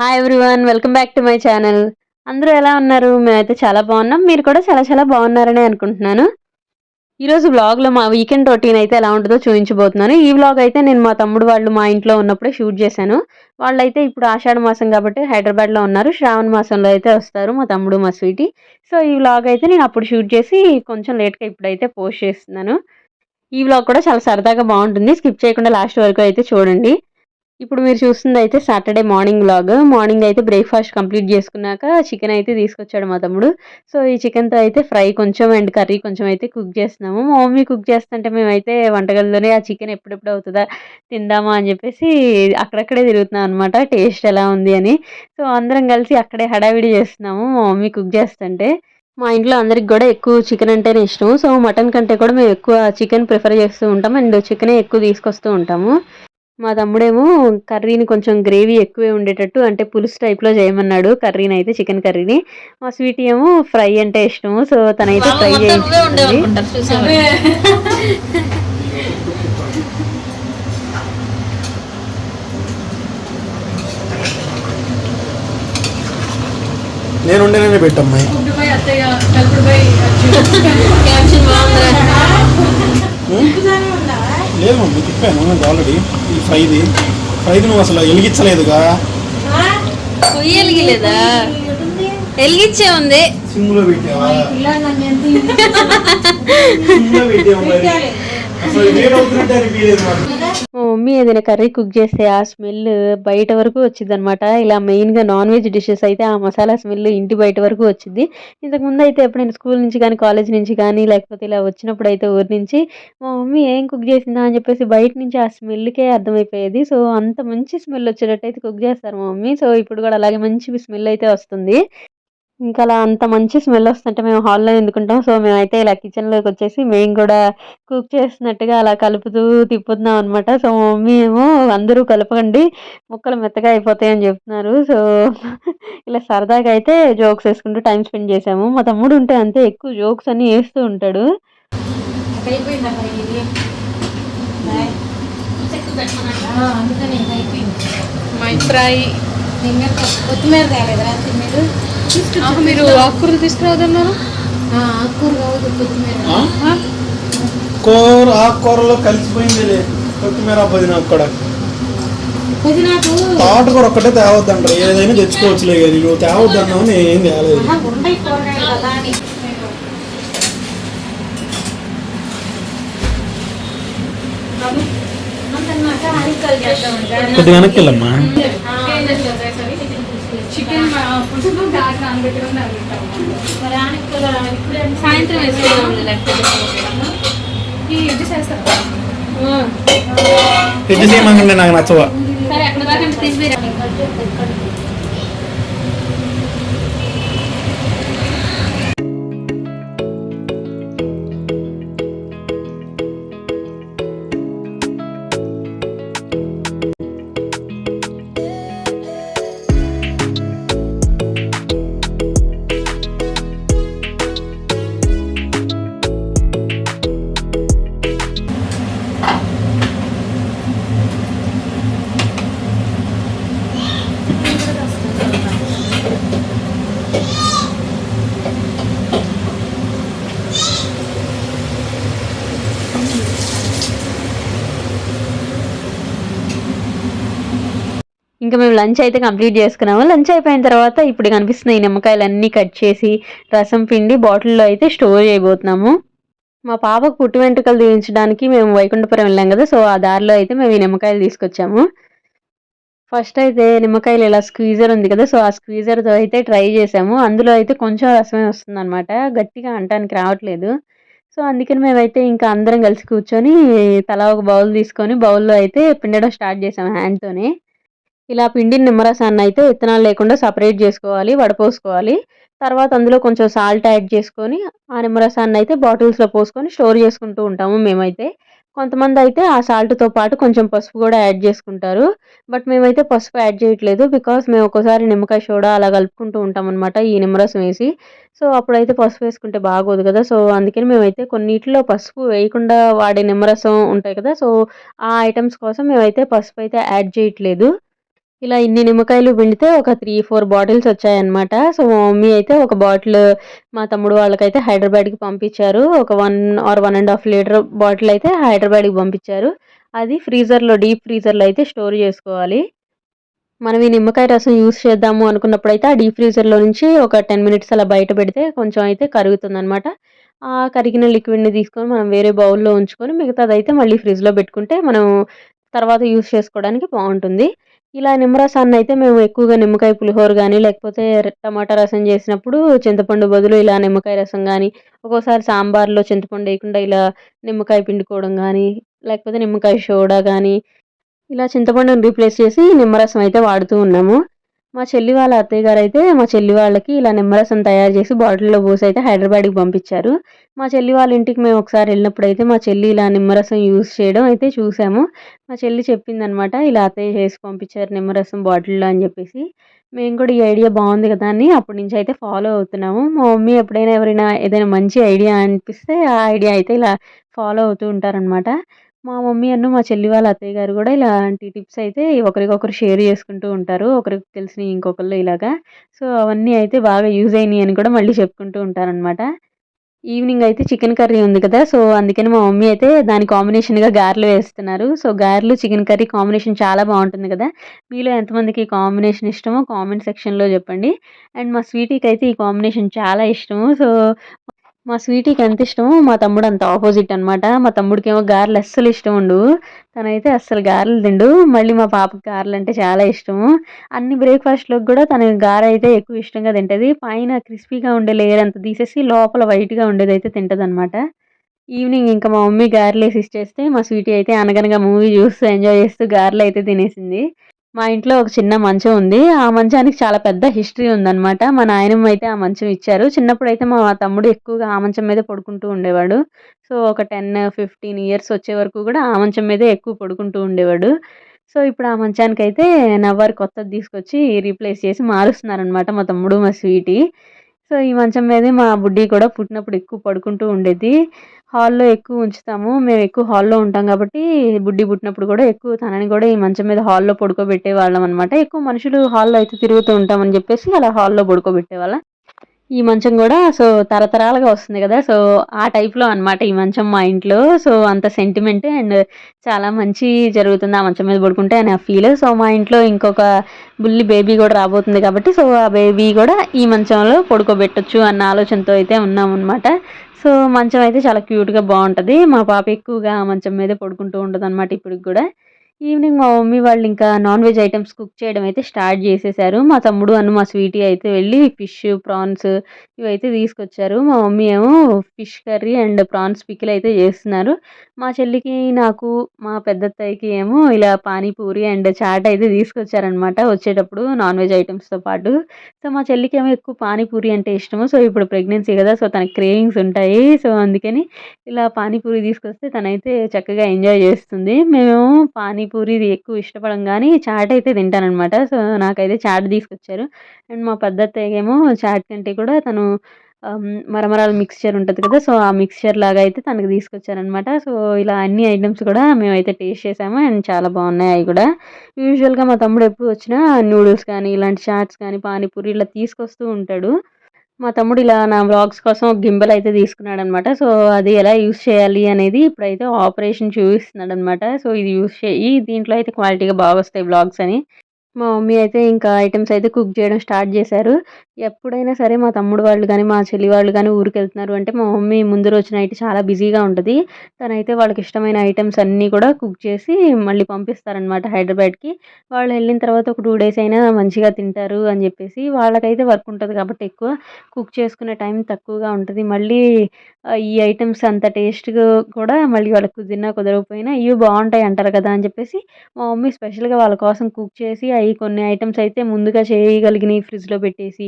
Hi everyone, welcome back to my channel. అందరూ ఎలా ఉన్నారు? మేమైతే చాలా బాగున్నాం. మీరు కూడా చాలా చాలా బాగున్నారని అనుకుంటున్నాను. ఈరోజు వ్లాగ్లో మా వీకెండ్ రొటీన్ అయితే ఎలా ఉంటుందో చూపించబోతున్నాను. ఈ వ్లాగ్ అయితే నేను మా తమ్ముడు వాళ్ళు మా ఇంట్లో ఉన్నప్పుడే షూట్ చేశాను. వాళ్ళైతే ఇప్పుడు ఆషాఢ మాసం కాబట్టి హైదరాబాద్లో ఉన్నారు. శ్రావణ మాసంలో అయితే వస్తారు మా తమ్ముడు మా స్వీటీ. సో ఈ వ్లాగ్ అయితే నేను అప్పుడు షూట్ చేసి కొంచెం లేట్గా ఇప్పుడైతే పోస్ట్ చేస్తున్నాను. ఈ వ్లాగ్ కూడా చాలా సరదాగా బాగుంటుంది. స్కిప్ చేయకుండా లాస్ట్ వరకు అయితే చూడండి. ఇప్పుడు మీరు చూస్తుందయితే సాటర్డే మార్నింగ్ వ్లాగ్. మార్నింగ్ అయితే బ్రేక్‌ఫాస్ట్ కంప్లీట్ చేసుకున్నాక చికెన్ అయితే తీసుకొచ్చాడు మా తమ్ముడు. సో, ఈ చికెన్‌తో అయితే ఫ్రై కొంచెం అండ్ కర్రీ కొంచెం అయితే కుక్ చేస్తున్నాము. మా మమ్మీ కుక్ చేస్తుంటే మేమైతే వంటగదిలోనే ఆ చికెన్ ఎప్పుడెప్పుడు అవుతదా తిందామా అని చెప్పేసి అక్కడక్కడే తిరుగుతున్నాం అనమాట. టేస్ట్ ఎలా ఉంది అని. సో, అందరం కలిసి అక్కడే హడావిడి చేస్తున్నాము మా మమ్మీ కుక్ చేస్తుంటే. మా ఇంట్లో అందరికి గూడా ఎక్కువ చికెన్ అంటేనే ఇష్టం. సో, మటన్ కంటే కూడా మేము ఎక్కువ చికెన్ ప్రిఫర్ చేస్తూ ఉంటాం. అండ్ చికెనే ఎక్కువ తీసుకొస్తూ ఉంటాము. మా తమ్ముడేమో కర్రీని కొంచెం గ్రేవీ ఎక్కువే ఉండేటట్టు అంటే పులుసు టైప్‌లో చేయమన్నాడు కర్రీనైతే చికెన్ కర్రీని. మా స్వీటీ ఏమో ఫ్రై అంటే ఇష్టము. సో, తనైతే ఫ్రై మొత్తం నువ్వే చేయించుకుంటుంది. ఉండేవనుకుంటారు చూసేవాళ్ళు. నేను ఉండేనే పెట్టమ్మాయి క్యాప్షన్ బాగుందిరా. లేదు మమ్మీ తిప్పాను నాకు ఆల్రెడీ. ఈ ఫ్రైది నువ్వు అసలు వెలిగించలేదుగా. పొయ్యి వెలిగిలేదా? వెలిగించే ఉంది. సిమ్లో పెట్టావా? సిమ్లో పెట్టావు మరి. అసలు లేట్ అవుతున్నట్టే అనిపించలేదు నాకు. మా మమ్మీ ఏదైనా కర్రీ కుక్ చేస్తే ఆ స్మెల్ బయట వరకు వచ్చిద్దనమాట. ఇలా మెయిన్‌గా నాన్ వెజ్ డిషెస్ అయితే ఆ మసాలా స్మెల్ ఇంటి బయట వరకు వచ్చిద్ది. ఇంతకుముందు అయితే ఎప్పుడైనా స్కూల్ నుంచి కానీ, కాలేజ్ నుంచి కానీ లేకపోతే ఇలా వచ్చినప్పుడైతే ఊరు నుంచి మా మమ్మీ ఏం కుక్ చేసిందా అని చెప్పేసి బయట నుంచి ఆ స్మెల్‌కే అర్థమైపోయేది. సో, అంత మంచి స్మెల్ వచ్చేటట్టయితే కుక్ చేస్తారు మా మమ్మీ. సో, ఇప్పుడు కూడా అలాగే మంచి స్మెల్ అయితే వస్తుంది. ఇంకా అలా అంత మంచి స్మెల్ వస్తుంటే మేము హాల్‌లో ఎందుకుంటాం. సో, మేమైతే ఇలా కిచెన్‌లోకొచ్చేసి మేము కూడా కుక్ చేస్తున్నట్టుగా అలా కలుపుతూ తిప్పుతున్నాం అనమాట. సో, మా మమ్మీ ఏమో అందరూ కలపకండి ముక్కలు మెత్తగా అయిపోతాయని చెప్తున్నారు. సో, ఇలా సరదాగా అయితే జోక్స్ ఏసుకుంటూ టైమ్ స్పెండ్ చేశాము. మా తమ్ముడు ఉంటే అంతే ఎక్కువ జోక్స్ అన్నీ ఏస్తూ ఉంటాడు. ఫ్రై కొత్తిమీర తేలేదురా మీరు మీరు ఆకుకూరలు తీసుకురావద్దన్నారు. ఆకుకూర కావద్దు కొత్తిమీర ఆకుకూరలో కలిసిపోయింది కొత్తిమీర అబ్బాయి నాకు కూడా. పుదీనాకు తోటకూర ఒక్కటే తేవద్దంటారు. ఏదైనా తెచ్చుకోవచ్చులే కానీ నువ్వు తేవద్దన్నావు నేను ఏం తేలేదు. ఉండయి కూరగాయలు కదా అని కొద్దిగా వెనక్కి వెళ్ళమ్మా. సాయంత్రం వేసుకుందాం. ఎడ్జి చేయమంటే నాకు నచ్చవా. సరే అక్కడ దాకా తీసి ఇంకా మేము లంచ్ అయితే కంప్లీట్ చేసుకున్నాము. లంచ్ అయిపోయిన తర్వాత ఇప్పుడు కనిపిస్తున్న ఈ నిమ్మకాయలన్నీ కట్ చేసి రసం పిండి బాటిల్లో అయితే స్టోర్ చేయబోతున్నాము. మా పాపకు పుట్టు వెంట్రుకలు తీయించడానికి మేము వైకుంఠపురం వెళ్ళాం కదా. సో, ఆ దారిలో అయితే మేము ఈ నిమ్మకాయలు తీసుకొచ్చాము. ఫస్ట్ అయితే నిమ్మకాయలు ఇలా స్క్వీజర్ ఉంది కదా. సో, ఆ స్క్వీజర్‌తో అయితే ట్రై చేసాము. అందులో అయితే కొంచెం రసమే వస్తుందనమాట. గట్టిగా అనటానికి రావట్లేదు. సో, అందుకని మేమైతే ఇంకా అందరం కలిసి కూర్చొని తలా ఒక బౌల్ తీసుకొని బౌల్‌లో అయితే పిండడం స్టార్ట్ చేసాము హ్యాండ్‌తోనే. ఇలా పిండిన నిమ్మరసాన్నయితే విత్తనాలు లేకుండా సెపరేట్ జేసుకోవాలి, వడపోసుకోవాలి. తర్వాత అందులో కొంచెం సాల్ట్ యాడ్ చేసుకొని, ఆ నిమ్మరసాన్నయితే బాటిల్స్‌లో పోసుకొని స్టోర్ చేసుకుంటూ ఉంటాము మేమైతే. కొంతమందయితే ఆ సాల్ట్‌తో పాటు కొంచెం పసుపు గూడా యాడ్ జేసుకుంటారు. బట్ మేమైతే పసుపు యాడ్ చేయట్లేదు. బికాజ్ మేము ఒక్కోసారి నిమ్మకాయ సోడా అలా కలుపుకుంటూ ఉంటామనమాట ఈ నిమ్మరసం ఏసి. సో, అప్పుడైతే పసుపు వేసుకుంటే బాగోదు గదా. సో, అందుకని మేమైతే కొన్నిటిలో పసుపు వేయకుండా వాడే నిమ్మరసం ఉంటాయి కదా. సో, ఆ ఐటెమ్స్ కోసం మేమైతే పసుపయితే యాడ్ చేయట్లేదు. ఇలా ఇన్ని నిమ్మకాయలు పిండితే ఒక 3, 4 బాటిల్స్ వచ్చాయన్నమాట. సో, మా మమ్మీ అయితే ఒక బాటిల్ మా తమ్ముడు వాళ్ళకైతే హైదరాబాద్‌కి పంపించారు. ఒక 1 ఆర్ 1 ½ లీటర్ బాటిల్ అయితే హైదరాబాద్‌కి పంపించారు. అది డీప్ ఫ్రీజర్‌లో అయితే స్టోర్ చేసుకోవాలి. మనం ఈ నిమ్మకాయ రసం యూజ్ చేద్దాము అనుకున్నప్పుడైతే ఆ డీప్ ఫ్రీజర్‌లో నుంచి ఒక 10 మినిట్స్ అలా బయట పెడితే కొంచెం అయితే కరుగుతుందనమాట. ఆ కరిగిన లిక్విడ్‌ని తీసుకొని మనం వేరే బౌల్‌లో ఉంచుకొని మిగతాదైతే మళ్ళీ ఫ్రిడ్జ్‌లో పెట్టుకుంటే మనం తర్వాత యూజ్ చేసుకోవడానికి బావుంటుంది. ఇలా నిమ్మరసాన్నయితే మేము ఎక్కువగా నిమ్మకాయ పులిహోర గానీ, లేకపోతే టమాటా రసం చేసినప్పుడు చింతపండు బదులు ఇలా నిమ్మకాయ రసం గానీ, ఒక్కోసారి సాంబార్‌లో చింతపండేయకుండా ఇలా నిమ్మకాయ పిండుకోవడం గానీ, లేకపోతే నిమ్మకాయ సోడా గానీ ఇలా చింతపండుని రీప్లేస్ చేసి నిమ్మరసం అయితే వాడుతూ ఉన్నాము. మా చెల్లి వాళ్ళ అత్తయ్య గారైతే మా చెల్లి వాళ్ళకి ఇలా నిమ్మరసం తయారు చేసి బాటిల్‌లో పోసి అయితే హైదరాబాద్‌కి పంపించారు. మా చెల్లి వాళ్ళ ఇంటికి మేము ఒకసారి వెళ్ళినప్పుడైతే మా చెల్లి ఇలా నిమ్మరసం యూజ్ చేయడం అయితే చూసాము. మా చెల్లి చెప్పిందనమాట ఇలా అత్తయ్య చేసి పంపించారు నిమ్మరసం బాటిల్‌లో అని చెప్పేసి. మేము కూడా ఈ ఐడియా బావుంది కదా! అని అప్పటి నుంచి అయితే ఫాలో అవుతున్నాము. మా మమ్మీ ఎప్పుడైనా ఎవరైనా ఏదైనా మంచి ఐడియా అనిపిస్తే ఆ ఐడియా అయితే ఇలా ఫాలో అవుతూ ఉంటారనమాట. మా మమ్మీ మా చెల్లి వాళ్ళ అత్తయ్య గారు గూడా ఇలాంటి టిప్స్ అయితే ఒకరికొకరు షేర్ చేసుకుంటూ ఉంటారు. ఒకరికి తెలిసినయి ఇంకొకళ్ళు ఇలాగా. సో, అవన్నీ అయితే బాగా యూజ్ అయినియి అని కూడా మళ్ళీ చెప్పుకుంటూ ఉంటారనమాట. ఈవినింగ్ అయితే చికెన్ కర్రీ ఉంది కదా! సో, అందుకని మా మమ్మీ అయితే దాని కాంబినేషన్‌గా గారెలు వేస్తున్నారు. సో, గారెలు, చికెన్ కర్రీ కాంబినేషన్ చాలా బావుంటుంది కదా! మీలో ఎంతమందికి ఈ కాంబినేషన్ ఇష్టమో కామెంట్ సెక్షన్‌లో చెప్పండి. అండ్ మా స్వీటీకైతే ఈ కాంబినేషన్ చాలా ఇష్టము. సో, మా స్వీటీకి ఎంత ఇష్టమో మా తమ్ముడు అంత ఆపోజిట్ అనమాట. మా తమ్ముడికేమో గారెలు అస్సలు ఇష్టం ఉండవు. తనైతే అస్సలు గారెలు తినడు. మళ్ళీ మా పాపకి గారెలంటే చాలా ఇష్టము. అన్ని బ్రేక్‌ఫాస్ట్‌లోకి గూడా తను గారైతే ఎక్కువ ఇష్టంగా తింటది. పైన క్రిస్పీగా ఉండే లేయర్ అంతా తీసేసి లోపల వైట్‌గా ఉండేదైతే తింటదనమాట. ఈవినింగ్ ఇంకా మా మమ్మీ గారెలేసి ఇచ్చేస్తే మా స్వీటీ అయితే అనగనగా మూవీ చూస్తూ ఎంజాయ్ చేస్తూ గారెలైతే తినేసింది. మా ఇంట్లో ఒక చిన్న మంచం ఉంది. ఆ మంచానికి చాలా పెద్ద హిస్టరీ ఉందనమాట. మా నాయనమ్మ అయితే ఆ మంచం ఇచ్చారు. చిన్నప్పుడైతే మా తమ్ముడు ఎక్కువగా ఆ మంచం మీదే పడుకుంటూ ఉండేవాడు. సో, ఒక 10, 15 ఇయర్స్ వచ్చే వరకు గూడా ఆ మంచం మీదే ఎక్కువ పడుకుంటూ ఉండేవాడు. సో, ఇప్పుడు ఆ మంచానికైతే నవ్వారు కొత్తది తీసుకొచ్చి రీప్లేస్ చేసి మారుస్తున్నారనమాట మా తమ్ముడు, మా స్వీటీ. సో, ఈ మంచం మీదే మా బుడ్డి కూడా పుట్టినప్పుడు ఎక్కువ పడుకుంటూ ఉండేది. హాల్‌లో ఎక్కువ ఉంచుతాము. మేము ఎక్కువ హాల్‌లో ఉంటాం కాబట్టి, బుడ్డి పుట్టినప్పుడు కూడా ఎక్కువ తనని కూడా ఈ మంచం మీద హాల్‌లో పడుకోబెట్టేవాళ్ళమనమాట. ఎక్కువ మనుషులు హాల్‌లో అయితే తిరుగుతూ ఉంటామని చెప్పేసి అలా హాల్‌లో పడుకోబెట్టేవాళ్ళం. ఈ మంచం గూడా సో, తరతరాలుగా వస్తుంది గదా! సో, ఆ టైప్‌లో అనమాట ఈ మంచం మా ఇంట్లో. సో, అంత సెంటిమెంట్ అండ్ చాలా మంచి జరుగుతుంది ఆ మంచం మీద పడుకుంటే అని ఆ ఫీల్. సో, మా ఇంట్లో ఇంకొక బుల్లి బేబీ గూడా రాబోతుంది కాబట్టి, సో, ఆ బేబీ గూడా ఈ మంచంలో పడుకోబెట్టొచ్చు అన్న ఆలోచనతో అయితే ఉన్నామనమాట. సో, మంచం అయితే చాలా క్యూట్‌గా బావుంటది. మా పాప ఎక్కువగా ఆ మంచం మీదే పడుకుంటూ ఉంటదనమాట ఇప్పటికి గూడా. ఈవినింగ్ మా మమ్మీ వాళ్ళు ఇంకా నాన్ వెజ్ ఐటెమ్స్ కుక్ చేయడం అయితే స్టార్ట్ చేసేసారు. మా తమ్ముడు మా స్వీటీ అయితే వెళ్ళి ఫిష్, ప్రాన్స్ ఇవైతే తీసుకొచ్చారు. మా మమ్మీ ఏమో fish curry and prawns pickle అయితే చేస్తున్నారు. మా చెల్లికి, నాకు, మా పెద్దత్తయ్యకి ఏమో ఇలా పానీపూరి అండ్ చాట్ అయితే తీసుకొచ్చారనమాట వచ్చేటప్పుడు నాన్ వెజ్ ఐటెమ్స్‌తో పాటు. సో, మా చెల్లికేమో ఎక్కువ పానీపూరి అంటే ఇష్టము. సో, ఇప్పుడు ప్రెగ్నెన్సీ కదా! సో, తనకి క్రేవింగ్స్ ఉంటాయి. సో, అందుకని ఇలా పానీపూరి తీసుకొస్తే తనైతే చక్కగా ఎంజాయ్ చేస్తుంది. మేమేమో పానీపూరిది ఎక్కువ ఇష్టపడం గానీ, చాట్ అయితే తింటాననమాట. సో, నాకైతే చాట్ తీసుకొచ్చారు. అండ్ మా పెద్దత్తయ్యకేమో చాట్ కంటే కూడా తను మరమరాల మిక్స్చర్ ఉంటది కదా! సో, ఆ మిక్స్చర్ లాగా అయితే తనకి తీసుకొచ్చారనమాట. సో, ఇలా అన్ని ఐటెమ్స్ కూడా మేమైతే టేస్ట్ చేసాము. అండ్ చాలా బావున్నాయి అయి కూడా. యూజువల్‌గా మా తమ్ముడు ఎప్పుడు వచ్చినా నూడిల్స్ కానీ, ఇలాంటి చాట్స్ కానీ, పానీపూరి ఇలా తీసుకొస్తూ ఉంటాడు. మా తమ్ముడు ఇలా నా వ్లాగ్స్ కోసం ఒక గింబెల్ అయితే తీసుకున్నాడనమాట. సో, అది ఎలా యూజ్ చేయాలి అనేది ఇప్పుడైతే ఆపరేషన్ చూపిస్తున్నాడనమాట. సో, ఇది యూజ్ చెయ్యి దీంట్లో అయితే క్వాలిటీగా బాగొస్తాయి వ్లాగ్స్ అని. మా మమ్మీ అయితే ఇంకా ఐటెమ్స్ అయితే కుక్ చేయడం స్టార్ట్ చేశారు. ఎప్పుడైనా సరే మా తమ్ముడు వాళ్ళు గానీ, మా చెల్లి వాళ్ళు గానీ ఊరికెళ్తున్నారు అంటే మా మమ్మీ ముందు రోజు నైట్ చాలా బిజీగా ఉంటది. తనైతే వాళ్ళకిష్టమైన ఐటెమ్స్ అన్నీ కూడా కుక్ చేసి మళ్ళీ పంపిస్తారనమాట హైదరాబాద్‌కి. వాళ్ళెళ్ళిన తర్వాత ఒక 2 డేస్ అయినా మంచిగా తింటారు అని జెప్పేసి వాళ్ళకైతే వర్క్ ఉంటది కాబట్టి ఎక్కువ కుక్ చేసుకునే టైం తక్కువగా ఉంటది. మళ్ళీ ఈ ఐటెమ్స్ అంత టేస్ట్‌గా కూడా మళ్ళీ వాళ్ళకి కుదిరినా కుదరకపోయినా ఇవి బావుంటాయి అంటారు కదా! అని చెప్పేసి మా మమ్మీ స్పెషల్‌గా వాళ్ళ కోసం కుక్ చేసి అయి కొన్ని ఐటెమ్స్ అయితే ముందుగా చేయగలిగినయి ఫ్రిడ్జ్‌లో పెట్టేసి,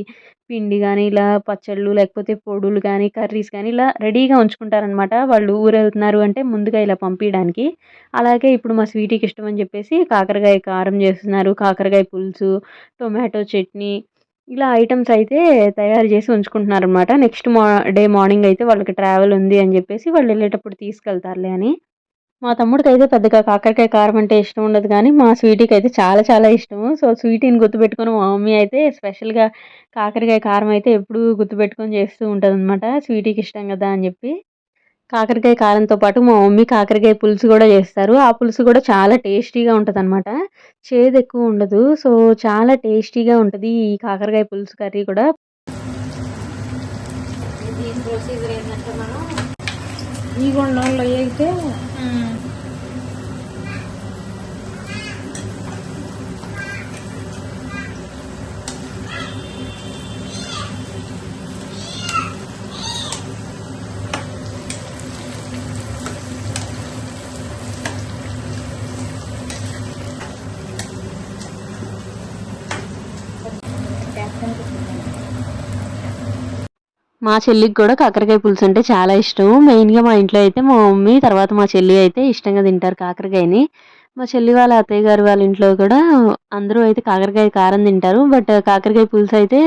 పిండి గానీ, ఇలా పచ్చళ్ళు లేకపోతే పొడులు గానీ, కర్రీస్ గానీ ఇలా రెడీగా ఉంచుకుంటారనమాట. వాళ్ళు ఊరెళ్తున్నారు అంటే ముందుగా ఇలా పంపియడానికి. అలాగే ఇప్పుడు మా స్వీటీకి ఇష్టమని చెప్పేసి కాకరకాయ కారం చేస్తున్నారు, కాకరకాయ పులుసు, టొమాటో చట్నీ ఇలా ఐటెమ్స్ అయితే తయారు చేసి ఉంచుకుంటున్నారనమాట. నెక్స్ట్ డే మార్నింగ్ అయితే వాళ్ళకి ట్రావెల్ ఉంది అని చెప్పేసి వాళ్ళెళ్ళేటప్పుడు తీసుకెళ్తారులే అని. మా తమ్ముడికైతే పెద్దగా కాకరకాయ కారం అంటే ఇష్టం ఉండదు కానీ, మా స్వీటీకి అయితే చాలా చాలా ఇష్టము. సో, స్వీటీని గుర్తుపెట్టుకొని మా మమ్మీ అయితే స్పెషల్‌గా కాకరకాయ కారం అయితే ఎప్పుడూ గుర్తుపెట్టుకొని చేస్తూ ఉంటదనమాట. స్వీటీకి ఇష్టం కదా అని చెప్పి. కాకరకాయ కారంతో పాటు మా మమ్మీ కాకరకాయ పులుసు గూడా చేస్తారు. ఆ పులుసు గూడా చాలా టేస్టీగా ఉంటదనమాట. చేదెక్కువ ఉండదు. సో, చాలా టేస్టీగా ఉంటది ఈ కాకరకాయ పులుసు కర్రీ కూడా. ఇది ప్రొసీజర్ ఏంటంటే మనం ఈ గుండంలో అయితే మా చెల్లికి కూడా కాకరకాయ పులుసు అంటే చాలా ఇష్టం. మెయిన్‌గా మా ఇంట్లో అయితే మా మమ్మీ, తర్వాత మా చెల్లి అయితే ఇష్టంగా తింటారు కాకరకాయని. మా చెల్లి వాళ్ళ అత్తయ్య గారు వాళ్ళ ఇంట్లో కూడా అందరూ అయితే కాకరకాయ కారం తింటారు. బట్ కాకరకాయ పులుసు అయితే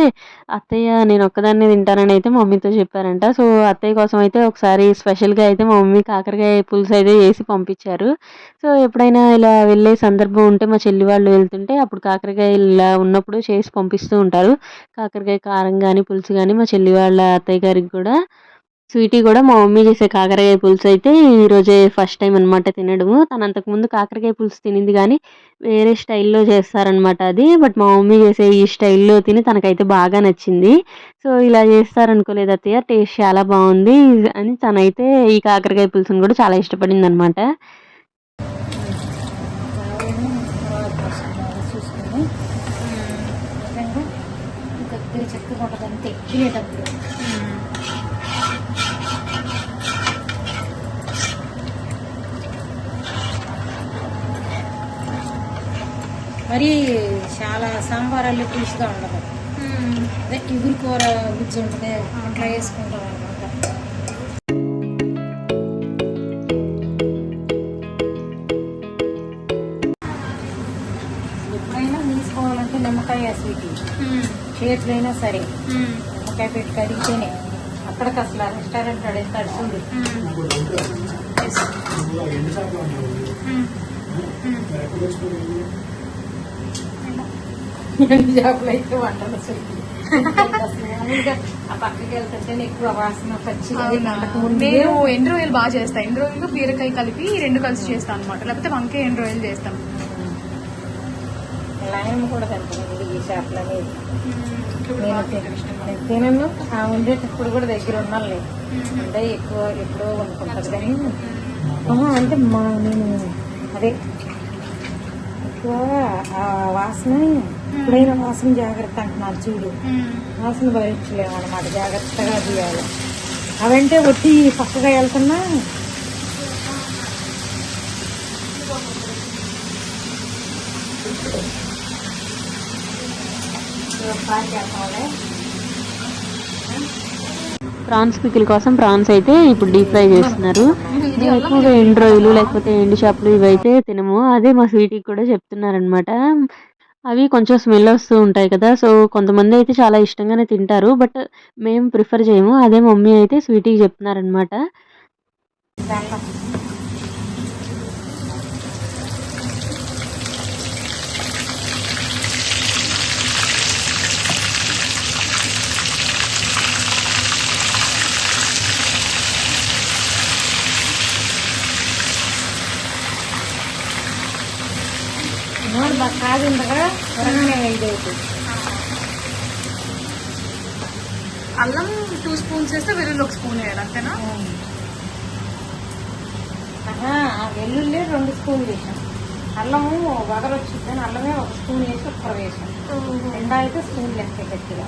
అత్తయ్య నేనొక్కదాన్నే తింటానని అయితే మమ్మీతో చెప్పారంట. సో, అత్తయ్య కోసం అయితే ఒకసారి స్పెషల్‌గా అయితే మా మమ్మీ కాకరకాయ పులుసు అయితే చేసి పంపించారు. సో, ఎప్పుడైనా ఇలా వెళ్ళే సందర్భం ఉంటే మా చెల్లి వాళ్ళు వెళ్తుంటే అప్పుడు కాకరకాయ ఇలా ఉన్నప్పుడు చేసి పంపిస్తూ ఉంటారు. కాకరకాయ కారం గాని, పులుసు గాని మా చెల్లి వాళ్ళ అత్తయ్య గారికి కూడా. స్వీటీ కూడా మా మమ్మీ చేసే కాకరకాయ పులుసు అయితే ఈరోజే ఫస్ట్ టైమ్ అనమాట తినడము. తను అంతకుముందు కాకరకాయ పులుసు తినింది గానీ, వేరే స్టైల్‌లో చేస్తారనమాట అది. బట్ మా మమ్మీ చేసే ఈ స్టైల్‌లో తిని తనకైతే బాగా నచ్చింది. సో, ఇలా చేస్తారనుకోలేదు అత్తయ్య, టేస్ట్ చాలా బావుంది అని తనైతే ఈ కాకరకాయ పులుసుని కూడా చాలా ఇష్టపడిందనమాట. చూసుకొని నిజంగా కొద్దిగా చక్కగా ఉంటుంది అంతే తినేటప్పుడు. మరి చాలా సాంబారాలు పులుసుగా ఉండదు. అదే ఇగురు కూర గుజ్జు ఉంటుంది, అట్లా వేసుకుంటాం అనమాట. ఎప్పుడైనా తీసుకోవాలంటే నిమ్మకాయ స్వీట్ చేతులైనా సరే నిమ్మకాయ పెట్టి కడిగితేనే అక్కడికి అసలు రెస్టారెంట్ అడేస్తాడు చూడు. చేపలు అయితే వంటలు స్వీట్ అసలు మామూలుగా ఆ పక్కకి వెళ్తుంటే ఎక్కువ వాసన పచ్చిగా నేను ఎండు రొయ్యలు బాగా చేస్తాను. ఎండు రొయ్యలు బీరకాయ కలిపి ఈ రెండు కలిసి చేస్తాను అనమాట. లేకపోతే వంకాయ ఎండు రొయ్యలు చేస్తాను. లైన్ కూడా తింటాను ఈ చేపలు అనేది. నేను తినను, ఆ ఉండేటప్పుడు కూడా దగ్గర ఉండాలి. అంటే ఎక్కువ ఎప్పుడో వండుకుంటారు కానీ అంటే నేను అదే ఎక్కువ ఆ వాసన ఎప్పుడైనా వాసన జాగ్రత్త అంటున్నారు చూడు. వాసన భరించలేము అనమాట, జాగ్రత్తగా తీయాలి. అవంటే ఒట్టి పక్కగా వెళ్తున్నా ప్రాన్స్ పికిల్ కోసం ప్రాన్స్ అయితే ఇప్పుడు డీప్ ఫ్రై చేస్తున్నారు. మేము ఎక్కువగా ఎండు రొయ్యలు లేకపోతే ఎండు చేపలు ఇవైతే తినము. అదే మా స్వీటీకి కూడా చెప్తున్నారనమాట. అవి కొంచెం స్మెల్ వస్తూ ఉంటాయి కదా. సో, కొంతమంది అయితే చాలా ఇష్టంగానే తింటారు. బట్ మేము ప్రిఫర్ చేయము. అదే మమ్మీ అయితే స్వీటీకి చెప్తున్నారనమాట. కాదుండగా త్వరగానే ఇదవుతుంది. అల్లం 2 స్పూన్స్ వేస్తే వెల్లుల్లి 1 స్పూన్ వేయాలి అంతేనా? వెల్లుల్లి 2 స్పూన్లు వేసాం. అల్లము వగరు వచ్చిందని అల్లమే 1 స్పూన్ వేసి ఒక్కర వేసాం. రెండా అయితే స్పూన్ లెక్క గట్టిగా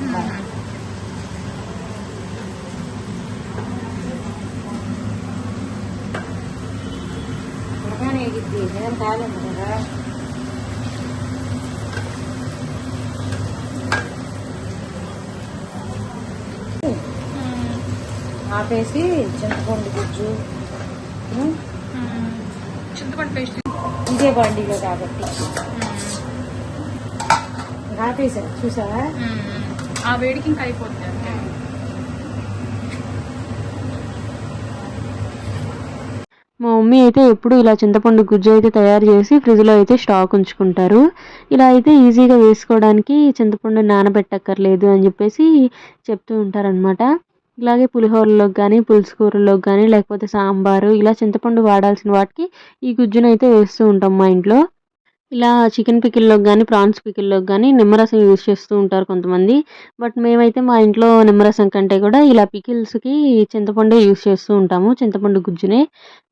త్వరగానే ఎగిద్ది. ఏం కాదండి కదా. ఆపేసి చింతపండు గుజ్జు, చింతపండు పేస్ట్ ఇదే బండిలో కాబట్టి ఆపేసారు. చూసావా ఆ వేడికి ఇంకా అయిపోతుంది అంతే. మా మమ్మీ అయితే ఎప్పుడు ఇలా చింతపండు గుజ్జు అయితే తయారు చేసి ఫ్రిడ్జ్లో అయితే స్టాక్ ఉంచుకుంటారు. ఇలా అయితే ఈజీగా వేసుకోవడానికి చింతపండు నానబెట్టక్కర్లేదు అని చెప్పేసి చెప్తూ ఉంటారనమాట. ఇలాగే పులిహోరలోకి కానీ, పులుసు కూరల్లోకి కానీ, లేకపోతే సాంబారు ఇలా చింతపండు వాడాల్సిన వాటికి ఈ గుజ్జునైతే వేస్తూ ఉంటాం మా ఇంట్లో. ఇలా చికెన్ పికిల్‌లోకి గానీ, ప్రాన్స్ పికిల్‌లోకి గానీ నిమ్మరసం యూజ్ చేస్తూ ఉంటారు కొంతమంది. బట్ మేమైతే మా ఇంట్లో నిమ్మరసం కంటే కూడా ఇలా పికిల్స్‌కి చింతపండే యూజ్ చేస్తూ ఉంటాము. చింతపండు గుజ్జునే.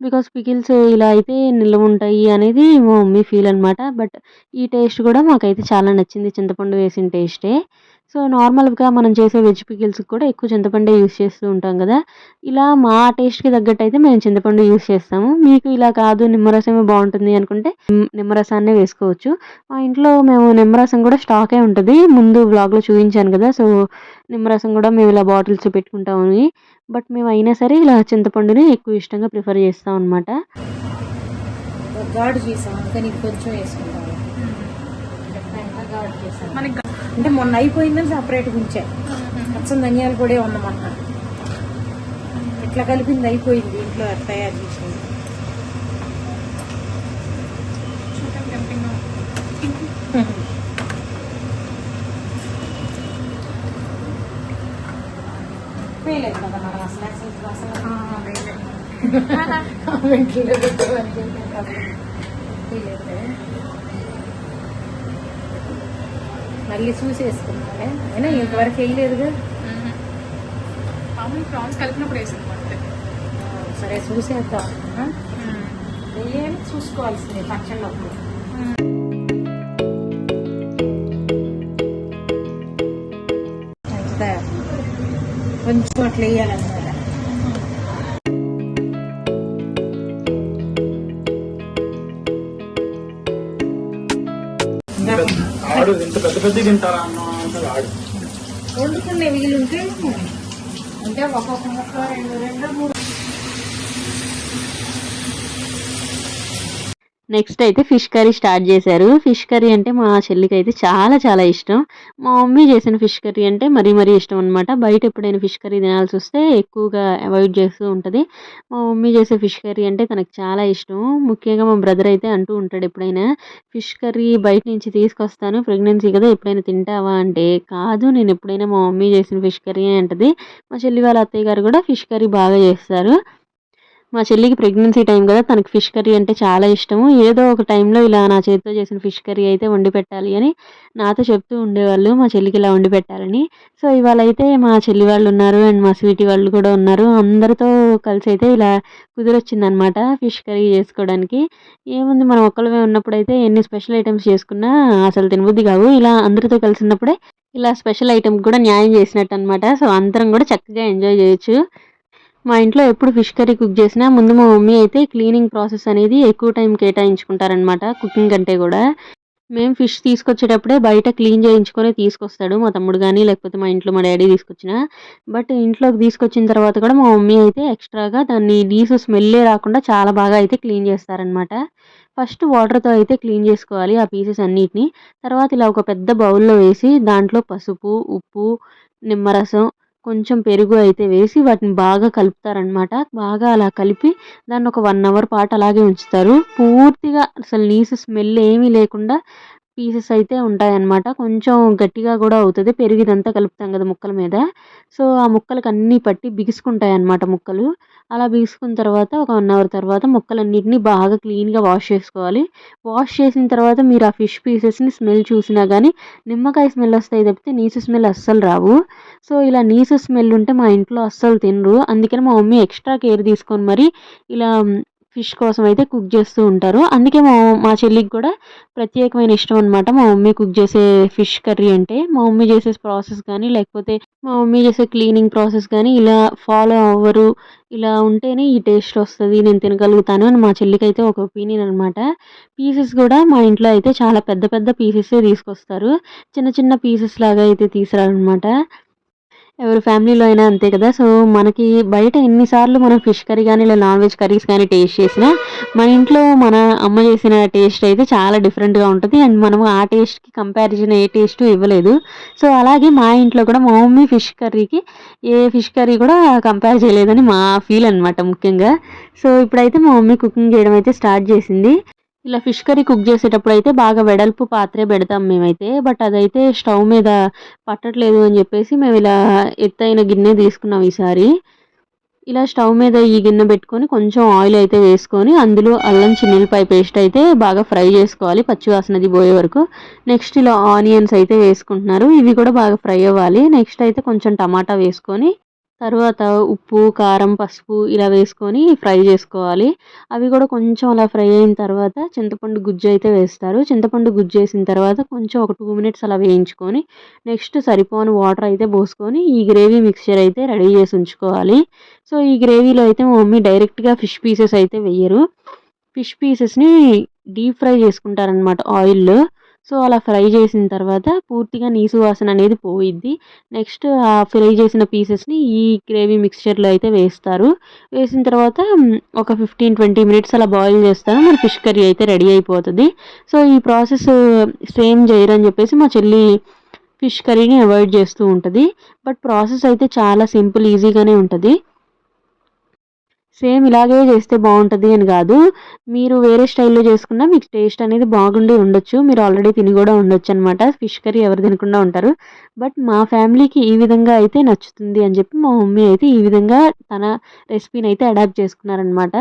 బికాజ్ పికిల్స్ ఇలా అయితే నిల్వుంటాయి అనేది మా మమ్మీ ఫీల్ అనమాట. బట్ ఈ టేస్ట్ కూడా మాకైతే చాలా నచ్చింది. చింతపండు వేసిన టేస్టే. సో, నార్మల్‌గా మనం చేసే వెజ్ పికిల్స్‌కి కూడా ఎక్కువ చింతపండే యూజ్ చేస్తూ ఉంటాం గదా! ఇలా మా టేస్ట్‌కి తగ్గట్టయితే మేము చింతపండు యూజ్ చేస్తాము. మీకు ఇలా కాదు నిమ్మరసమే బావుంటుంది అనుకుంటే నిమ్మరసాన్నే వేసుకోవచ్చు. మా ఇంట్లో మేము నిమ్మరసం కూడా స్టాకే ఉంటది. ముందు వ్లాగ్‌లో చూయించాను కదా! సో, నిమ్మరసం కూడా మేము ఇలా బాటిల్స్‌లో పెట్టుకుంటామని. బట్ మేము అయినా సరే ఇలా చింతపండుని ఎక్కువ ఇష్టంగా ప్రిఫర్ చేస్తాం అనమాట. ఘాటు చేసాం అందుకని కొంచెం వేసుకుంటాము. ఎంత ఘాటు చేసాం మనకి అంటే మొన్న అయిపోయిందని సపరేట్గా ఉంచా. మొత్తం ధనియాల పొడి ఉన్నమాట. ఇట్లా కలిపింది అయిపోయింది ఇంట్లో తయారు చేసింది. టెంప్టింగ్‌గా వేయలేదు కదా మనం అసలు అసలు అసలు వేయలేదు. కామెంట్లో పెట్టేవన్నీ వేయలేదు. మళ్ళీ చూసి వేసుకున్నానే అయినా ఇంతవరకు వేయలేదుగా. మామూలు ప్రాన్స్ కలిపినప్పుడు వేసింది అంతే. సరే చూసేద్దాం. వెయ్యాలి చూసుకోవాల్సిందే ఫంక్షన్లప్పుడు. కొంచెం అట్లా వేయాలన్నమాట. ఆడు ఇంత పెద్ద పెద్ద తింటారా అన్న అంటారు ఆడు. వండుకునే వీలుంటే అంటే ఒక్కొక్క ముక్క రెండు మూడు. నెక్స్ట్ అయితే ఫిష్ కర్రీ స్టార్ట్ చేశారు. ఫిష్ కర్రీ అంటే మా చెల్లికైతే చాలా చాలా ఇష్టం. మా మమ్మీ చేసిన ఫిష్ కర్రీ అంటే మరీ ఇష్టం అనమాట. బయట ఎప్పుడైనా ఫిష్ కర్రీ తినాల్సొస్తే ఎక్కువగా అవాయిడ్ చేస్తూ ఉంటది. మా మమ్మీ చేసే ఫిష్ కర్రీ అంటే తనకు చాలా ఇష్టం. ముఖ్యంగా మా బ్రదర్ అయితే అంటూ ఉంటాడు ఎప్పుడైనా, "ఫిష్ కర్రీ బయట నుంచి తీసుకొస్తాను. ప్రెగ్నెన్సీ కదా ఎప్పుడైనా తింటావా?" అంటే, "కాదు నేను ఎప్పుడైనా మా మమ్మీ చేసిన ఫిష్ కర్రీయే" అంటది. మా చెల్లి వాళ్ళ అత్తయ్య గారు కూడా ఫిష్ కర్రీ బాగా చేస్తారు. మా చెల్లికి ప్రెగ్నెన్సీ టైం కదా! తనకి ఫిష్ కర్రీ అంటే చాలా ఇష్టము. ఏదో ఒక టైంలో ఇలా నా చేత్తో చేసిన ఫిష్ కర్రీ అయితే వండి పెట్టాలి అని నాతో చెప్తూ ఉండేవాళ్ళు. మా చెల్లికి ఇలా వండి పెట్టాలని. సో, ఇవాళైతే మా చెల్లి వాళ్ళు ఉన్నారు అండ్ మా స్వీటీ వాళ్ళు కూడా ఉన్నారు. అందరితో కలిసి అయితే ఇలా కుదిరొచ్చిందనమాట ఫిష్ కర్రీ చేసుకోవడానికి. ఏముంది మనం ఒక్కళ్ళమే ఉన్నప్పుడైతే ఎన్ని స్పెషల్ ఐటెమ్స్ చేసుకున్నా అసలు తినబుద్ధి కావు. ఇలా అందరితో కలిసి ఉన్నప్పుడే ఇలా స్పెషల్ ఐటెమ్‌కి కూడా న్యాయం చేసినట్టనమాట. సో, అందరం కూడా చక్కగా ఎంజాయ్ చేయొచ్చు. మా ఇంట్లో ఎప్పుడు ఫిష్ కర్రీ కుక్ చేసినా ముందు మా మమ్మీ అయితే క్లీనింగ్ ప్రాసెస్ అనేది ఎక్కువ టైం కేటాయించుకుంటారనమాట కుకింగ్ కంటే కూడా. మేము ఫిష్ తీసుకొచ్చేటప్పుడే బయట క్లీన్ చేయించుకొని తీసుకొస్తాడు మా తమ్ముడు గానీ, లేకపోతే మా ఇంట్లో మా డ్యాడీ తీసుకొచ్చినా. బట్ ఇంట్లోకి తీసుకొచ్చిన తర్వాత కూడా మా మమ్మీ అయితే ఎక్స్ట్రాగా దాన్ని నీసు స్మెల్లే రాకుండా చాలా బాగా అయితే క్లీన్ చేస్తారనమాట. ఫస్ట్ వాటర్‌తో అయితే క్లీన్ చేసుకోవాలి ఆ పీసెస్ అన్నిటిని. తర్వాత ఇలా ఒక పెద్ద బౌల్‌లో వేసి దాంట్లో పసుపు, ఉప్పు, నిమ్మరసం, కొంచెం పెరుగు అయితే వేసి వాటిని బాగా కలుపుతారనమాట. బాగా అలా కలిపి దాన్ని ఒక 1 అవర్ పాటు అలాగే ఉంచుతారు. పూర్తిగా అసలు నీసు స్మెల్ ఏమీ లేకుండా పీసెస్ అయితే ఉంటాయన్నమాట. కొంచెం గట్టిగా గూడా అవుతది. పెరుగు ఇదంతా కలుపుతాం గదా ముక్కల మీద. సో, ఆ ముక్కలకి అన్నీ పట్టి బిగుసుకుంటాయన్నమాట ముక్కలు. అలా బిగుసుకున్న తర్వాత ఒక 1 అవర్ తర్వాత ముక్కలన్నిటిని బాగా క్లీన్‌గా వాష్ చేసుకోవాలి. వాష్ చేసిన తర్వాత మీరు ఆ ఫిష్ పీసెస్‌ని స్మెల్ చూసినా గానీ నిమ్మకాయ స్మెల్ వస్తాయి తప్పితే నీసు స్మెల్ అస్సలు రావు. సో, ఇలా నీసు స్మెల్ ఉంటే మా ఇంట్లో అస్సలు తినరు. అందుకని మా మమ్మీ ఎక్స్‌ట్రా కేర్ తీసుకొని మరి ఇలా ఫిష్ కోసం అయితే కుక్ చేస్తూ ఉంటారు. అందుకే మా చెల్లికి కూడా ప్రత్యేకమైన ఇష్టం అనమాట మా మమ్మీ కుక్ చేసే ఫిష్ కర్రీ అంటే. మా మమ్మీ చేసే ప్రాసెస్ కానీ, లేకపోతే మా మమ్మీ చేసే క్లీనింగ్ ప్రాసెస్ కానీ ఇలా ఫాలో అవ్వరు. ఇలా ఉంటేనే ఈ టేస్ట్ వస్తది. నేను తినగలుగుతాను అని మా చెల్లికైతే ఒక ఒపీనియన్ అనమాట. పీసెస్ కూడా మా ఇంట్లో అయితే చాలా పెద్ద పెద్ద పీసెసే తీసుకొస్తారు. చిన్న చిన్న పీసెస్ లాగా అయితే తీసుకురారనమాట. ఎవరి ఫ్యామిలీలో అయినా అంతే కదా! సో, మనకి బయట ఎన్ని సార్లు మనం ఫిష్ కర్రీ గానీ, ఇలా నాన్ వెజ్ కర్రీస్ కానీ టేస్ట్ చేసినా, మన ఇంట్లో మన అమ్మ చేసిన టేస్ట్ అయితే చాలా డిఫరెంట్‌గా ఉంటది. అండ్ మనం ఆ టేస్ట్‌కి కంపారిజన్ ఏ టేస్టు ఇవ్వలేదు. సో, అలాగే మా ఇంట్లో కూడా మా మమ్మీ ఫిష్ కర్రీకి ఏ ఫిష్ కర్రీ కూడా కంపేర్ చేయలేదని మా ఫీల్ అనమాట ముఖ్యంగా. సో, ఇప్పుడైతే మా మమ్మీ కుకింగ్ చేయడం అయితే స్టార్ట్ చేసింది. ఇలా ఫిష్ కర్రీ కుక్ చేసేటప్పుడైతే బాగా వెడల్పు పాత్రే పెడతాం మేమైతే. బట్ అదైతే స్టవ్ మీద పట్టట్లేదు అని చెప్పేసి మేము ఇలా ఎత్తైన గిన్నె తీసుకున్నాం ఈసారి. ఇలా స్టవ్ మీద ఈ గిన్నె పెట్టుకొని కొంచెం ఆయిల్ అయితే వేసుకొని అందులో అల్లం చిన్నుల్లిపాయ పేస్ట్ అయితే బాగా ఫ్రై చేసుకోవాలి పచ్చి వాసనది పోయే వరకు. నెక్స్ట్ ఇలా ఆనియన్స్ అయితే వేసుకుంటున్నారు. ఇవి కూడా బాగా ఫ్రై అవ్వాలి. నెక్స్ట్ అయితే కొంచెం టమాటా వేసుకొని తరువాత ఉప్పు, కారం, పసుపు ఇలా వేసుకొని ఫ్రై చేసుకోవాలి. అవి కూడా కొంచెం అలా ఫ్రై అయిన తర్వాత చింతపండు గుజ్జు అయితే వేస్తారు. చింతపండు గుజ్జు వేసిన తర్వాత కొంచెం ఒక 2 మినిట్స్ అలా వేయించుకొని నెక్స్ట్ సరిపోని వాటర్ అయితే పోసుకొని ఈ గ్రేవీ మిక్స్చర్ అయితే రెడీ చేసి ఉంచుకోవాలి. సో, ఈ గ్రేవీలో అయితే మా మమ్మీ డైరెక్ట్‌గా ఫిష్ పీసెస్ అయితే వెయ్యరు. ఫిష్ పీసెస్‌ని డీప్ ఫ్రై చేసుకుంటారనమాట ఆయిల్‌లో. సో, అలా ఫ్రై చేసిన తర్వాత పూర్తిగా నీసు వాసన అనేది పోయిద్ది. నెక్స్ట్ ఆ ఫ్రై చేసిన పీసెస్‌ని ఈ గ్రేవీ మిక్స్చర్‌లో అయితే వేస్తారు. వేసిన తర్వాత ఒక 15, 20 మినిట్స్ అలా బాయిల్ చేస్తారు. మన ఫిష్ కర్రీ అయితే రెడీ అయిపోతది. సో, ఈ ప్రాసెస్ సేమ్ చేయరని చెప్పేసి మా చెల్లి ఫిష్ కర్రీని అవాయిడ్ చేస్తూ ఉంటది. బట్ ప్రాసెస్ అయితే చాలా సింపుల్, ఈజీగానే ఉంటది. సేమ్ ఇలాగే చేస్తే బావుంటది అని గాదు. మీరు వేరే స్టైల్‌లో చేసుకున్నా మీకు టేస్ట్ అనేది బాగుండి ఉండొచ్చు. మీరు ఆల్రెడీ తిని గూడా ఉండొచ్చనమాట. ఫిష్ కర్రీ ఎవరు తినకుండా ఉంటారు. బట్ మా ఫ్యామిలీకి ఈ విధంగా అయితే నచ్చుతుంది అని చెప్పి మా మమ్మీ అయితే ఈ విధంగా తన రెసిపీనైతే అడాప్ట్ చేసుకున్నారనమాట.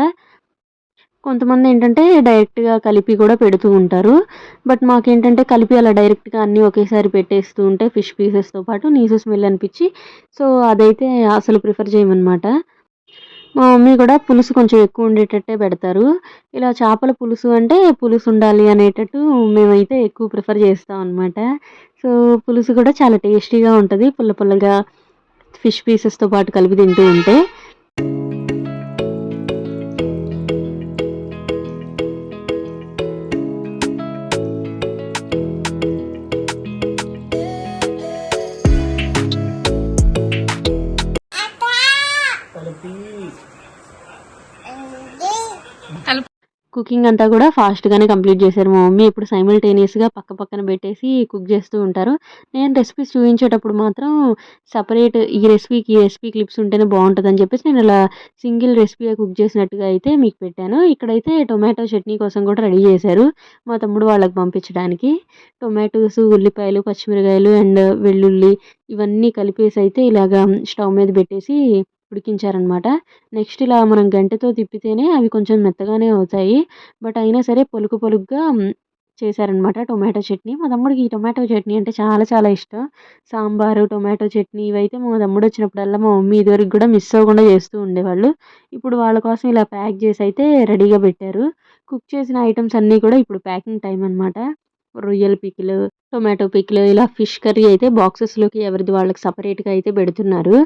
కొంతమందేంటంటే డైరెక్ట్‌గా కలిపి కూడా పెడుతూ ఉంటారు. బట్ మాకేంటంటే కలిపి అలా డైరెక్ట్‌గా అన్నీ ఒకేసారి పెట్టేస్తూ ఉంటే ఫిష్ పీసెస్‌తో పాటు నీసు స్మెల్ అనిపిచ్చి సో, అదైతే అసలు ప్రిఫర్ చేయమనమాట. మా మమ్మీ కూడా పులుసు కొంచెం ఎక్కువ ఉండేటట్టే పెడతారు. ఇలా చేపల పులుసు అంటే పులుసు ఉండాలి అనేటట్టు మేమైతే ఎక్కువ ప్రిఫర్ చేస్తాం అనమాట. సో, పులుసు కూడా చాలా టేస్టీగా ఉంటది. పుల్ల పుల్లగా ఫిష్ పీసెస్‌తో పాటు కలిపి తింటూ ఉంటే. కలుపు. కుకింగ్ అంతా కూడా ఫాస్ట్‌గానే కంప్లీట్ చేశారు మా మమ్మీ. ఇప్పుడు సైమల్టేనియస్‌గా పక్క పక్కన పెట్టేసి కుక్ చేస్తూ ఉంటారు. నేను రెసిపీస్ చూయించేటప్పుడు మాత్రం సెపరేట్ ఈ రెసిపీ క్లిప్స్ ఉంటేనే బావుంటదని చెప్పేసి నేను ఇలా సింగిల్ రెసిపీ కుక్ చేసినట్టుగా అయితే మీకు పెట్టాను. ఇక్కడైతే టొమాటో చట్నీ కోసం కూడా రెడీ చేశారు. మా తమ్ముడు వాళ్ళకి పంపించడానికి. టొమాటోస్, ఉల్లిపాయలు, పచ్చిమిరకాయలు అండ్ వెల్లుల్లి ఇవన్నీ కలిపేసి అయితే ఇలాగా స్టవ్ మీద పెట్టేసి ఉడికించారనమాట. నెక్స్ట్ ఇలా మనం గంటెతో తిప్పితేనే అవి కొంచెం మెత్తగానే అవుతాయి. బట్ అయినా సరే పొలుకుగా చేశారనమాట టొమాటో చట్నీ. మా తమ్ముడికి ఈ టొమాటో చట్నీ అంటే చాలా చాలా ఇష్టం. సాంబారు, టొమాటో చట్నీ ఇవైతే మా తమ్ముడొచ్చినప్పుడల్లా మా మమ్మీ ఇదివరకు కూడా మిస్ అవ్వకుండా చేస్తూ ఉండేవాళ్ళు. ఇప్పుడు వాళ్ళ కోసం ఇలా ప్యాక్ చేసి అయితే రెడీగా పెట్టారు. కుక్ చేసిన ఐటెమ్స్ అన్నీ కూడా ఇప్పుడు ప్యాకింగ్ టైమ్ అనమాట. రొయ్యల పికిలు, టొమాటో పికిలు ఇలా ఫిష్ కర్రీ అయితే బాక్సెస్‌లోకి ఎవరిది వాళ్ళకి సెపరేట్‌గా అయితే పెడుతున్నారు.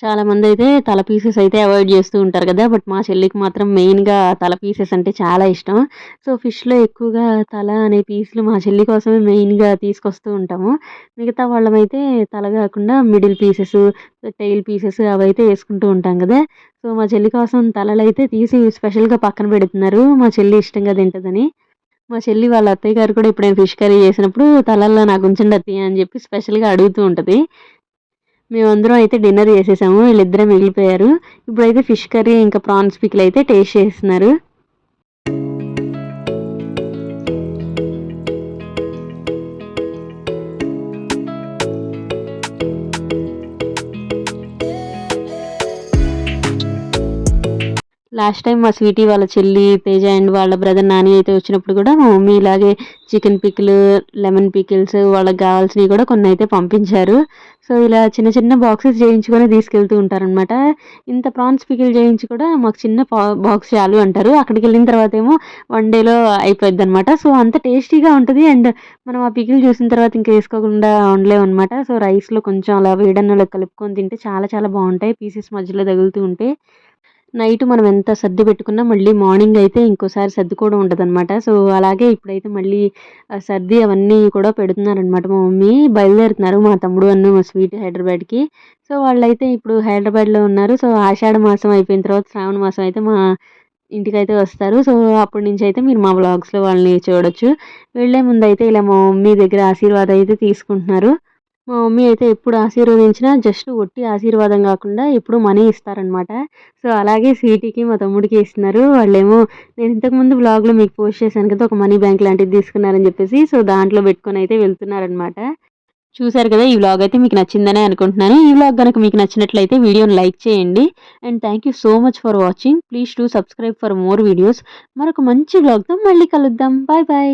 చాలామందైతే తల పీసెస్ అయితే అవాయిడ్ చేస్తూ ఉంటారు కదా! బట్ మా చెల్లికి మాత్రం మెయిన్‌గా తల పీసెస్ అంటే చాలా ఇష్టం. సో, ఫిష్‌లో ఎక్కువగా తల అనే పీసులు మా చెల్లి కోసమే మెయిన్‌గా తీసుకొస్తూ ఉంటాము. మిగతా వాళ్ళమైతే తల కాకుండా మిడిల్ పీసెస్, టెయిల్ పీసెస్ అవైతే ఏసుకుంటూ ఉంటాం కదా! సో, మా చెల్లి కోసం తలలైతే తీసి స్పెషల్‌గా పక్కన పెడుతున్నారు. మా చెల్లి ఇష్టంగా తింటదని. మా చెల్లి వాళ్ళ అత్తయ్య గారు కూడా ఎప్పుడైనా ఫిష్ కర్రీ చేసినప్పుడు తలల్లో నాకుంచండి అత్తయ్య అని చెప్పి స్పెషల్‌గా అడుగుతూ ఉంటది. మేమందరం అయితే డిన్నర్ చేసేసాము. వీళ్ళిద్దరే మిగిలిపోయారు. ఇప్పుడైతే ఫిష్ కర్రీ ఇంకా ప్రాన్స్ పికిల్ అయితే టేస్ట్ చేస్తున్నారు. లాస్ట్ టైమ్ మా స్వీటీ వాళ్ళ చెల్లి, తేజ అండ్ వాళ్ళ బ్రదర్ నాని అయితే వచ్చినప్పుడు కూడా మా మమ్మీ ఇలాగే చికెన్ పికిల్, లెమన్ పికిల్స్ వాళ్ళకి కావాల్సినవి కూడా కొన్నైతే పంపించారు. సో, ఇలా చిన్న చిన్న బాక్సెస్ చేయించుకొని తీసుకెళ్తూ ఉంటారనమాట. ఇంత ప్రాన్స్ పికిల్ చేయించి కూడా మాకు చిన్న బాక్స్ చాలు అంటారు. అక్కడికెళ్ళిన తర్వాతేమో వన్ డేలో అయిపోయిద్దనమాట. సో, అంత టేస్టీగా ఉంటది. అండ్ మనం ఆ పికిల్ చూసిన తర్వాత ఇంక ఏసుకోకుండా ఉండలేమనమాట. సో, రైస్‌లో కొంచెం అలా వేడన్నంలో కలుపుకొని తింటే చాలా చాలా బావుంటాయి. పీసెస్ మధ్యలో తగులుతూ ఉంటే. నైట్ మనం ఎంత సర్ది పెట్టుకున్నా మళ్ళీ మార్నింగ్ అయితే ఇంకోసారి సర్దుకోవడం ఉండదనమాట. సో, అలాగే ఇప్పుడైతే మళ్ళీ సర్ది అవన్నీ కూడా పెడుతున్నారనమాట మా మమ్మీ. బయలుదేరుతున్నారు మా తమ్ముడు మా స్వీట్ హైదరాబాద్‌కి. సో, వాళ్ళైతే ఇప్పుడు హైదరాబాద్‌లో ఉన్నారు. సో, ఆషాఢ మాసం అయిపోయిన తర్వాత శ్రావణ మాసం అయితే మా ఇంటికైతే వస్తారు. సో, అప్పటి నుంచయితే మీరు మా వ్లాగ్స్‌లో వాళ్ళని చూడొచ్చు. వెళ్ళే ముందయితే ఇలా మా మమ్మీ దగ్గర ఆశీర్వాదం అయితే తీసుకుంటున్నారు. మా మమ్మీ అయితే ఎప్పుడు ఆశీర్వదించినా జస్ట్ ఒట్టి ఆశీర్వాదం గాకుండా ఎప్పుడు మనీ ఇస్తారనమాట. సో, అలాగే స్వీటీకి, మా తమ్ముడికి ఇస్తున్నారు. వాళ్ళేమో నేను ఇంతకుముందు వ్లాగ్‌లో మీకు పోస్ట్ చేశాను కదా! ఒక మనీ బ్యాంక్ లాంటిది తీసుకున్నారని జెప్పేసి. సో, దాంట్లో పెట్టుకొనయితే వెళ్తున్నారనమాట. చూసారు కదా! ఈ వ్లాగ్ అయితే మీకు నచ్చిందనే అనుకుంటున్నాను. ఈ వ్లాగ్ గనక మీకు నచ్చినట్లయితే వీడియోని లైక్ చేయండి. And thank you so much for watching. Please do subscribe for more videos. మరొక మంచి వ్లాగ్‌తో మళ్ళీ కలుద్దాం. Bye bye.